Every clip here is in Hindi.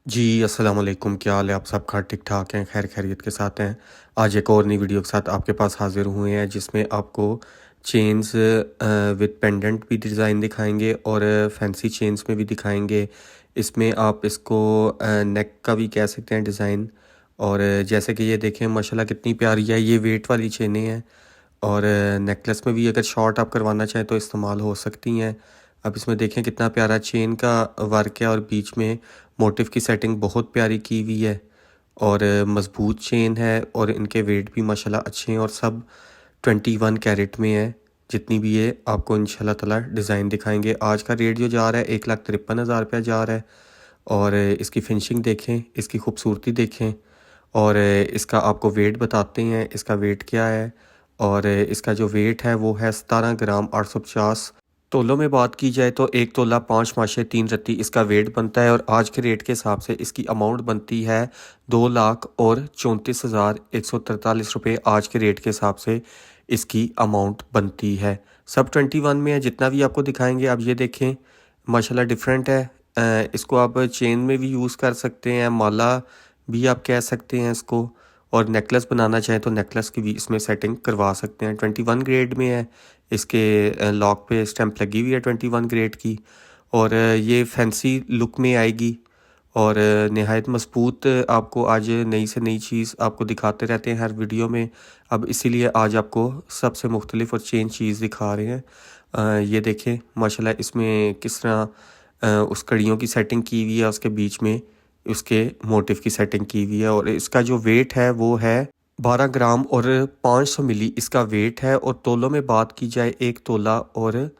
जी, अस्सलाम वालेकुम, क्या हाल है? आप सब ठीक-ठाक हैं, खैर खैरियत के साथ हैं। आज एक और नई वीडियो के साथ आपके पास हाज़िर हुए हैं जिसमें आपको चेन्स विद पेंडेंट भी डिज़ाइन दिखाएँगे और फैंसी चेन्स में भी दिखाएँगे। इसमें आप इसको नेक का भी कह सकते हैं डिज़ाइन। और जैसे कि ये देखें माशाल्लाह कितनी प्यारी है, ये वेट वाली चेनें हैं। और नेकलेस में भी अगर शॉर्ट आप करवाना चाहें तो इस्तेमाल हो सकती हैं। अब इसमें देखें कितना प्यारा चेन का वर्क है और बीच में मोटिफ की सेटिंग बहुत प्यारी की हुई है। और मज़बूत चेन है और इनके वेट भी माशाल्लाह अच्छे हैं और सब 21 कैरेट में है। जितनी भी ये आपको इंशाल्लाह ताला डिज़ाइन दिखाएंगे। आज का रेट जो जा रहा है 1,53,000 रुपया जा रहा है। और इसकी फिनिशिंग देखें, इसकी खूबसूरती देखें। और इसका आपको वेट बताते हैं, इसका वेट क्या है। और इसका जो वेट है वो है 17 ग्राम 850। तोलों में बात की जाए तो 1 तोला 5 माशे 3 रत्ती इसका वेट बनता है। और आज के रेट के हिसाब से इसकी अमाउंट बनती है 2,34,143 रुपये। आज के रेट के हिसाब से इसकी अमाउंट बनती है। सब 21 में है, जितना भी आपको दिखाएंगे। अब ये देखें माशाल्लाह डिफरेंट है। इसको आप चेन में भी यूज़ कर सकते हैं, माला भी आप कह सकते हैं इसको। और नेकलेस बनाना चाहें तो नेकलेस की भी इसमें सेटिंग करवा सकते हैं। 21 ग्रेड में है। इसके लॉक पे स्टैंप लगी हुई है 21 ग्रेड की। और ये फैंसी लुक में आएगी। और नहायत मजबूत आपको आज नई से नई चीज़ आपको दिखाते रहते हैं हर वीडियो में। अब इसीलिए आज आपको सबसे मुख्तलिफ और चेंज चीज़ दिखा रहे हैं। ये देखें माशाल्लाह इसमें किस तरह उस कड़ियों की सेटिंग की हुई है, उसके बीच में उसके मोटिव की सेटिंग की हुई है। और इसका जो वेट है वो है 12 ग्राम और 500 मिली इसका वेट है। और तोलों में बात की जाए 1 तोला और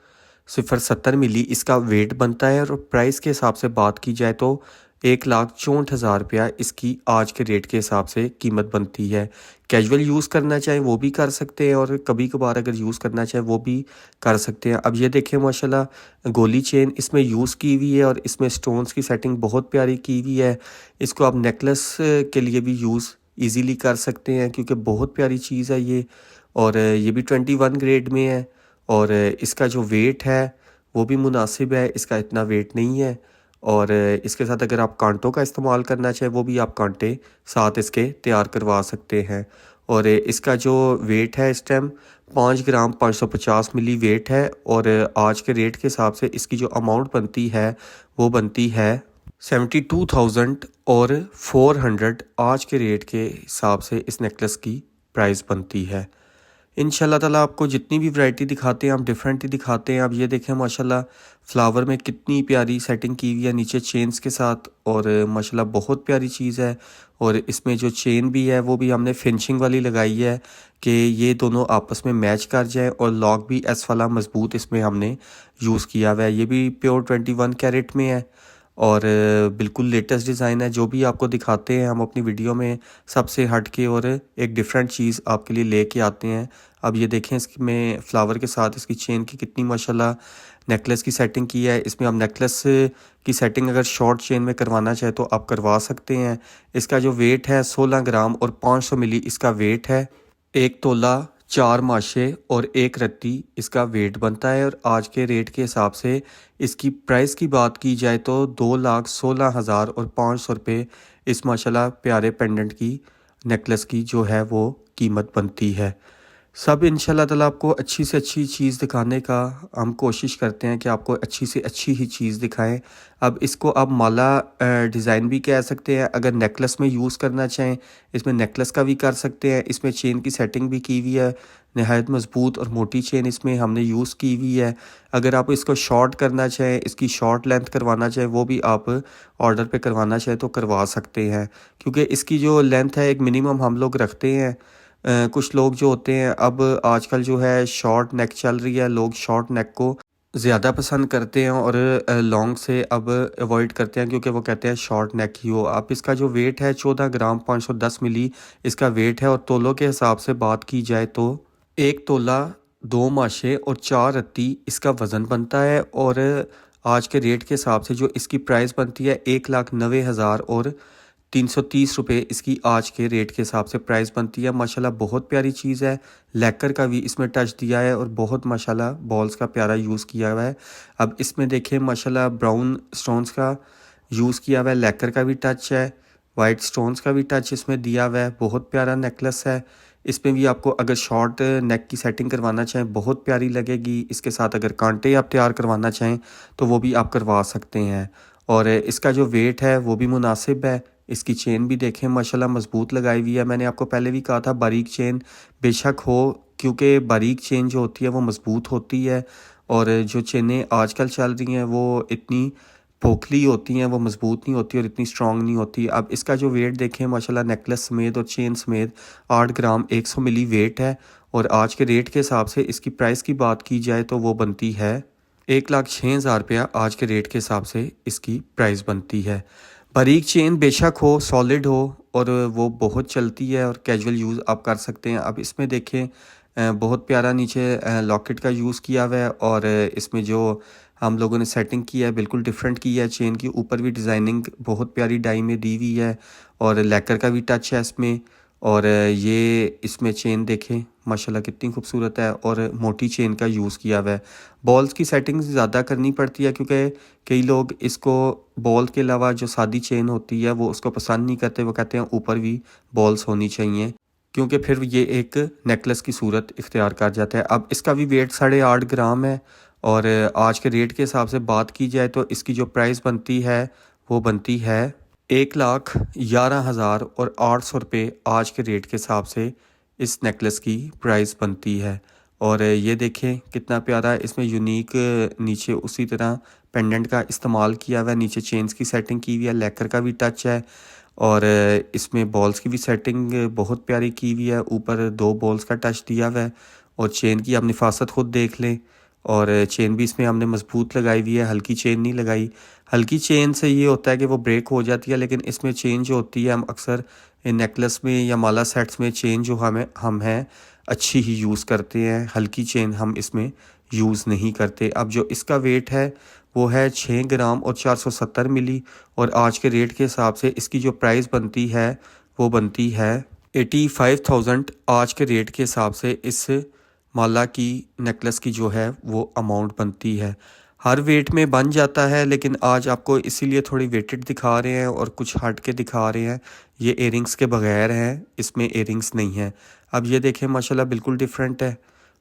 0.70 मिली इसका वेट बनता है। और प्राइस के हिसाब से बात की जाए तो 1,64,000 रुपया इसकी आज के रेट के हिसाब से कीमत बनती है। कैजुअल यूज़ करना चाहें वो भी कर सकते हैं और कभी कभार अगर यूज़ करना चाहें वो भी कर सकते हैं। अब ये देखें माशाल्लाह गोली चेन इसमें यूज़ की हुई है और इसमें स्टोन्स की सेटिंग बहुत प्यारी की हुई है। इसको आप नेकलेस के लिए भी यूज़ इजीली कर सकते हैं क्योंकि बहुत प्यारी चीज़ है ये। और ये भी 21 ग्रेड में है। और इसका जो वेट है वो भी मुनासिब है, इसका इतना वेट नहीं है। और इसके साथ अगर आप कांटों का इस्तेमाल करना चाहें वो भी आप कांटे साथ इसके तैयार करवा सकते हैं। और इसका जो वेट है इस टाइम 5 ग्राम 550 मिली वेट है। और आज के रेट के हिसाब से इसकी जो अमाउंट बनती है वो बनती है 72,000 और 400। आज के रेट के हिसाब से इस नेकलेस की प्राइस बनती है। इंशाल्लाह ताला आपको जितनी भी वैरायटी दिखाते हैं हम डिफरेंट ही दिखाते हैं। अब ये देखें माशाल्लाह फ्लावर में कितनी प्यारी सेटिंग की हुई है नीचे चेन्स के साथ। और माशाल्लाह बहुत प्यारी चीज़ है। और इसमें जो चेन भी है वो भी हमने फिनिशिंग वाली लगाई है कि ये दोनों आपस में मैच कर जाए। और लॉक भी एस वाला मजबूत इसमें हमने यूज़ किया हुआ है। ये भी प्योर 21 कैरेट में है। और बिल्कुल लेटेस्ट डिज़ाइन है। जो भी आपको दिखाते हैं हम अपनी वीडियो में सबसे हट के और एक डिफरेंट चीज़ आपके लिए लेके आते हैं। अब ये देखें इसमें फ्लावर के साथ इसकी चेन की कितनी माशाल्लाह नेकलेस की सेटिंग की है। इसमें आप नेकलेस की सेटिंग अगर शॉर्ट चेन में करवाना चाहे तो आप करवा सकते हैं। इसका जो वेट है 16 ग्राम और 500 मिली इसका वेट है। 1 तोला 4 माशे और 1 रत्ती इसका वेट बनता है। और आज के रेट के हिसाब से इसकी प्राइस की बात की जाए तो 2,16,000 और 500 रुपये इस माशाल्लाह प्यारे पेंडेंट की नेकलेस की जो है वो कीमत बनती है। सब इंशाल्लाह ताला आपको अच्छी से अच्छी चीज़ दिखाने का हम कोशिश करते हैं कि आपको अच्छी से अच्छी ही चीज़ दिखाएं। अब इसको आप माला डिज़ाइन भी कह सकते हैं। अगर नेकलेस में यूज़ करना चाहें इसमें नेकलेस का भी कर सकते हैं। इसमें चेन की सेटिंग भी की हुई है, नहायत मजबूत और मोटी चेन इसमें हमने यूज़ की हुई है। अगर आप इसको शॉर्ट करना चाहें, इसकी शॉर्ट लेंथ करवाना चाहें वो भी आप ऑर्डर पे करवाना चाहें तो करवा सकते हैं। क्योंकि इसकी जो लेंथ है एक मिनिमम हम लोग रखते हैं। कुछ लोग जो होते हैं अब आजकल जो है शॉर्ट नेक चल रही है, लोग शॉर्ट नेक को ज़्यादा पसंद करते हैं और लॉन्ग से अब अवॉइड करते हैं क्योंकि वो कहते हैं शॉर्ट नेक ही हो। अब इसका जो वेट है 14 ग्राम 510 मिली इसका वेट है। और तोलों के हिसाब से बात की जाए तो 1 तोला 2 माशे और 4 रत्ती इसका वज़न बनता है। और आज के रेट के हिसाब से जो इसकी प्राइस बनती है 1,90,000 और 330 रुपये इसकी आज के रेट के हिसाब से प्राइस बनती है। माशाल्लाह बहुत प्यारी चीज़ है। लैकर का भी इसमें टच दिया है और बहुत माशाल्लाह बॉल्स का प्यारा यूज़ किया हुआ है। अब इसमें देखें माशाल्लाह ब्राउन स्टोन्स का यूज़ किया हुआ है, लैकर का भी टच है, वाइट स्टोन्स का भी टच इसमें दिया हुआ है। बहुत प्यारा नेकलेस है। इसमें भी आपको अगर शॉर्ट नेक की सेटिंग करवाना चाहें बहुत प्यारी लगेगी। इसके साथ अगर कांटे आप तैयार करवाना चाहें तो वो भी आप करवा सकते हैं। और इसका जो वेट है वो भी मुनासिब है। इसकी चेन भी देखें माशाल्लाह मजबूत लगाई हुई है। मैंने आपको पहले भी कहा था बारीक चेन बेशक हो, क्योंकि बारीक चेन जो होती है वो मजबूत होती है, और जो चेनें आजकल चल रही हैं वो इतनी पोखली होती हैं, वो मजबूत नहीं होती और इतनी स्ट्रांग नहीं होती। अब इसका जो वेट देखें माशाल्लाह नेकलेस समेत और चेन समेत 8 ग्राम 100 मिली वेट है। और आज के रेट के हिसाब से इसकी प्राइस की बात की जाए तो वो बनती है 1,06,000 रुपया। आज के रेट के हिसाब से इसकी प्राइस बनती है। बारीक चेन बेशक हो, सॉलिड हो, और वो बहुत चलती है और कैजुअल यूज़ आप कर सकते हैं। अब इसमें देखें बहुत प्यारा नीचे लॉकेट का यूज़ किया हुआ है, और इसमें जो हम लोगों ने सेटिंग की है बिल्कुल डिफरेंट की है। चेन के ऊपर भी डिज़ाइनिंग बहुत प्यारी डाई में दी हुई है, और लैकर का भी टच है इसमें। और ये इसमें चेन देखें माशाल्लाह कितनी खूबसूरत है, और मोटी चेन का यूज़ किया हुआ है। बॉल्स की सेटिंग ज़्यादा करनी पड़ती है क्योंकि कई लोग इसको बॉल के अलावा जो सादी चेन होती है वो उसको पसंद नहीं करते। वो कहते हैं ऊपर भी बॉल्स होनी चाहिए, क्योंकि फिर ये एक नेकलेस की सूरत इख्तियार कर जाता है। अब इसका भी वेट 8.5 ग्राम है, और आज के रेट के हिसाब से बात की जाए तो इसकी जो प्राइस बनती है वो बनती है 1,11,800 रुपये। आज के रेट के हिसाब से इस नेकलेस की प्राइस बनती है। और ये देखें कितना प्यारा इसमें यूनिक नीचे उसी तरह पेंडेंट का इस्तेमाल किया हुआ है। नीचे चेन्स की सेटिंग की हुई है, लैकर का भी टच है, और इसमें बॉल्स की भी सेटिंग बहुत प्यारी की हुई है। ऊपर 2 बॉल्स का टच दिया हुआ है, और चेन की आप निफासत खुद देख लें। और चेन भी इसमें हमने मजबूत लगाई हुई है, हल्की चेन नहीं लगाई। हल्की चेन से ये होता है कि वो ब्रेक हो जाती है, लेकिन इसमें चेन जो होती है हम अक्सर नेकलेस में या माला सेट्स में चेन जो हम हैं अच्छी ही यूज़ करते हैं। हल्की चेन हम इसमें यूज़ नहीं करते। अब जो इसका वेट है वो है 6 ग्राम और 470 मिली, और आज के रेट के हिसाब से इसकी जो प्राइस बनती है वो बनती है 85,000। आज के रेट के हिसाब से इस माला की नेकलेस की जो है वो अमाउंट बनती है। हर वेट में बन जाता है, लेकिन आज आपको इसीलिए थोड़ी वेटेड दिखा रहे हैं और कुछ हट के दिखा रहे हैं। ये इयरिंग्स के बगैर हैं, इसमें इयरिंग्स नहीं है। अब ये देखें माशाल्लाह बिल्कुल डिफरेंट है,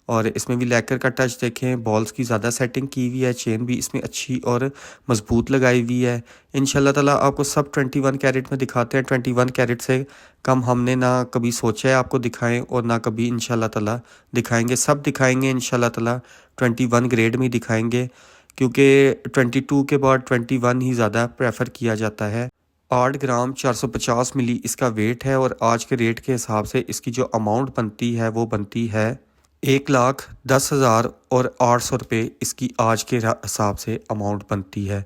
और इसमें भी लैकर का टच देखें, बॉल्स की ज़्यादा सेटिंग की हुई है, चेन भी इसमें अच्छी और मजबूत लगाई हुई है। इंशाल्लाह ताला आपको सब 21 कैरेट में दिखाते हैं। 21 कैरेट से कम हमने ना कभी सोचा है आपको दिखाएं, और ना कभी इंशाल्लाह ताला दिखाएंगे। सब दिखाएंगे इंशाल्लाह ताला 21 ग्रेड में दिखाएंगे, क्योंकि 22 के बाद 21 ही ज़्यादा प्रेफर किया जाता है। 8 ग्राम 450 मिली इसका वेट है, और आज के रेट के हिसाब से इसकी जो अमाउंट बनती है वो बनती है 1,10,800 रुपये। इसकी आज के हिसाब से अमाउंट बनती है।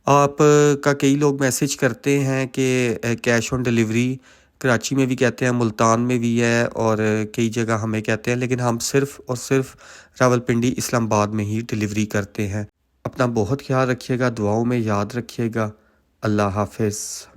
आप का कई लोग मैसेज करते हैं कि कैश ऑन डिलीवरी कराची में भी कहते हैं, मुल्तान में भी है, और कई जगह हमें कहते हैं, लेकिन हम सिर्फ़ और सिर्फ रावलपिंडी इस्लामाबाद में ही डिलीवरी करते हैं। अपना बहुत ख्याल रखिएगा, दुआओं में याद रखिएगा। अल्लाह हाफिज़।